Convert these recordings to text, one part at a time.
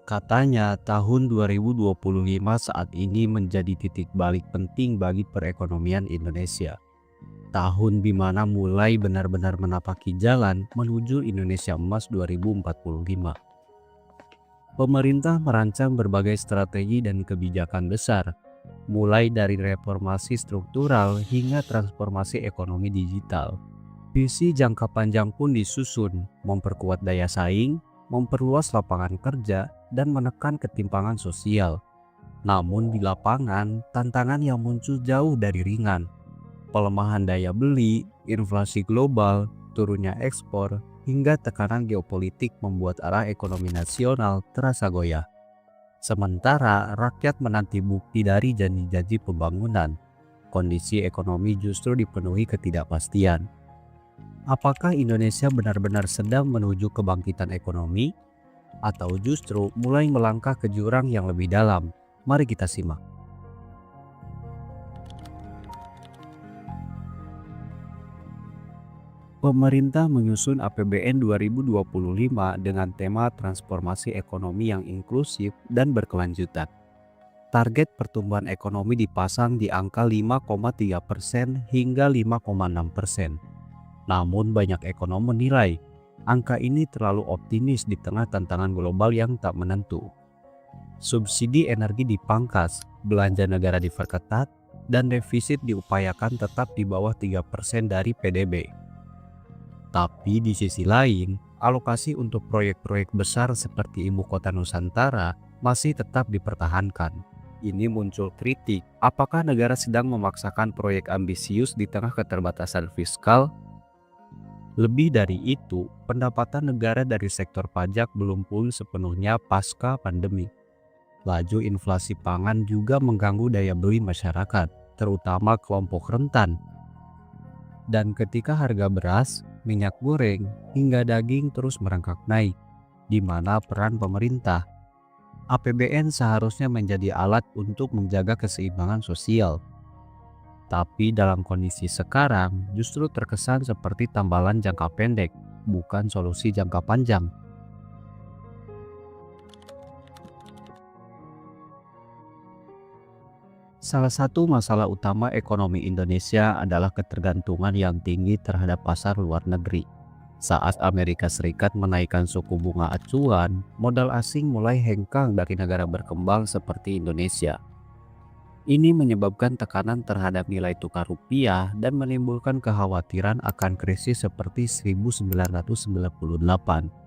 Katanya tahun 2025 saat ini menjadi titik balik penting bagi perekonomian Indonesia. Tahun di mana mulai benar-benar menapaki jalan menuju Indonesia Emas 2045. Pemerintah merancang berbagai strategi dan kebijakan besar, mulai dari reformasi struktural hingga transformasi ekonomi digital. Visi jangka panjang pun disusun, memperkuat daya saing, memperluas lapangan kerja, dan menekan ketimpangan sosial. Namun di lapangan, tantangan yang muncul jauh dari ringan. Pelemahan daya beli, inflasi global, turunnya ekspor, hingga tekanan geopolitik membuat arah ekonomi nasional terasa goyah. Sementara rakyat menanti bukti dari janji-janji pembangunan, kondisi ekonomi justru dipenuhi ketidakpastian. Apakah Indonesia benar-benar sedang menuju kebangkitan ekonomi, atau justru mulai melangkah ke jurang yang lebih dalam? Mari kita simak. Pemerintah menyusun APBN 2025 dengan tema transformasi ekonomi yang inklusif dan berkelanjutan. Target pertumbuhan ekonomi dipasang di angka 5,3% hingga 5,6%. Namun banyak ekonom menilai angka ini terlalu optimis di tengah tantangan global yang tak menentu. Subsidi energi dipangkas, belanja negara diperketat, dan defisit diupayakan tetap di bawah 3% dari PDB. Tapi di sisi lain, alokasi untuk proyek-proyek besar seperti Ibu Kota Nusantara masih tetap dipertahankan. Ini muncul kritik, apakah negara sedang memaksakan proyek ambisius di tengah keterbatasan fiskal? Lebih dari itu, pendapatan negara dari sektor pajak belum pulih sepenuhnya pasca pandemi. Laju inflasi pangan juga mengganggu daya beli masyarakat, terutama kelompok rentan. Dan ketika harga beras, minyak goreng, hingga daging terus merangkak naik, di mana peran pemerintah, APBN seharusnya menjadi alat untuk menjaga keseimbangan sosial. Tapi dalam kondisi sekarang justru terkesan seperti tambalan jangka pendek, bukan solusi jangka panjang. Salah satu masalah utama ekonomi Indonesia adalah ketergantungan yang tinggi terhadap pasar luar negeri. Saat Amerika Serikat menaikkan suku bunga acuan, modal asing mulai hengkang dari negara berkembang seperti Indonesia. Ini menyebabkan tekanan terhadap nilai tukar rupiah dan menimbulkan kekhawatiran akan krisis seperti 1998.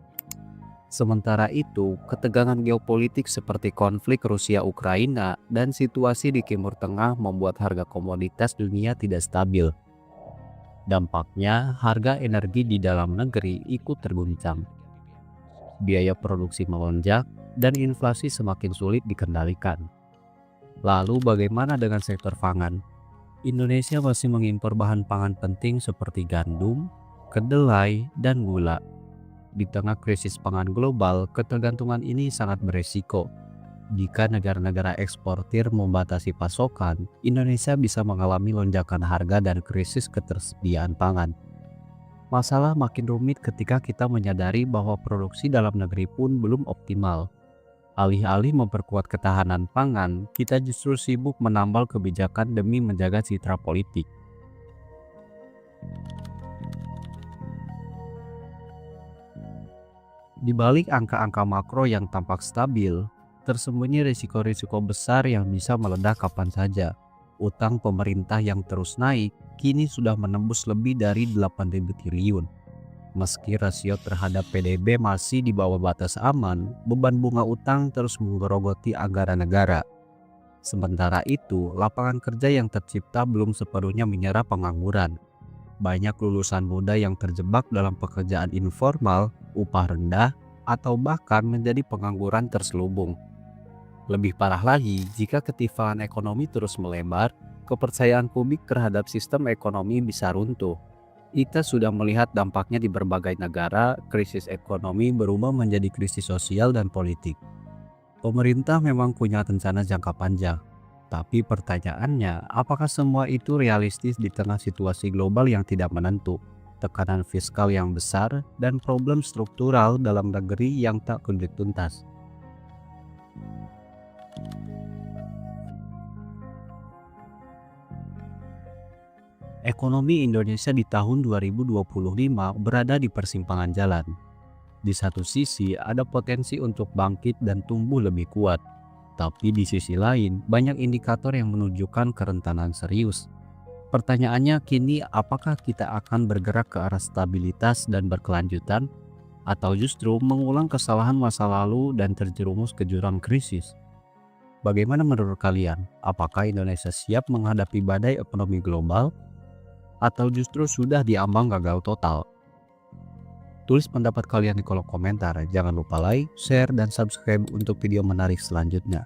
Sementara itu, ketegangan geopolitik seperti konflik Rusia-Ukraina dan situasi di Timur Tengah membuat harga komoditas dunia tidak stabil. Dampaknya, harga energi di dalam negeri ikut terguncang. Biaya produksi melonjak dan inflasi semakin sulit dikendalikan. Lalu bagaimana dengan sektor pangan? Indonesia masih mengimpor bahan pangan penting seperti gandum, kedelai, dan gula. Di tengah krisis pangan global, ketergantungan ini sangat beresiko. Jika negara-negara eksportir membatasi pasokan, Indonesia bisa mengalami lonjakan harga dan krisis ketersediaan pangan. Masalah makin rumit ketika kita menyadari bahwa produksi dalam negeri pun belum optimal. Alih-alih memperkuat ketahanan pangan, kita justru sibuk menambal kebijakan demi menjaga citra politik. Di balik angka-angka makro yang tampak stabil, tersembunyi risiko-risiko besar yang bisa meledak kapan saja. Utang pemerintah yang terus naik kini sudah menembus lebih dari 8.000 triliun. Meski rasio terhadap PDB masih di bawah batas aman, beban bunga utang terus menggerogoti anggaran negara. Sementara itu, lapangan kerja yang tercipta belum sepenuhnya menyerap pengangguran. Banyak lulusan muda yang terjebak dalam pekerjaan informal, upah rendah, atau bahkan menjadi pengangguran terselubung. Lebih parah lagi, jika ketimpangan ekonomi terus melebar, kepercayaan publik terhadap sistem ekonomi bisa runtuh. Kita sudah melihat dampaknya di berbagai negara, krisis ekonomi berubah menjadi krisis sosial dan politik. Pemerintah memang punya rencana jangka panjang, tapi pertanyaannya, apakah semua itu realistis di tengah situasi global yang tidak menentu, tekanan fiskal yang besar, dan problem struktural dalam negeri yang tak kunjung tuntas? Ekonomi Indonesia di tahun 2025 berada di persimpangan jalan. Di satu sisi ada potensi untuk bangkit dan tumbuh lebih kuat, tapi di sisi lain banyak indikator yang menunjukkan kerentanan serius. Pertanyaannya kini, apakah kita akan bergerak ke arah stabilitas dan berkelanjutan, atau justru mengulang kesalahan masa lalu dan terjerumus ke jurang krisis? Bagaimana menurut kalian? Apakah Indonesia siap menghadapi badai ekonomi global, atau justru sudah diambang gagal total? Tulis pendapat kalian di kolom komentar. Jangan lupa like, share, dan subscribe untuk video menarik selanjutnya.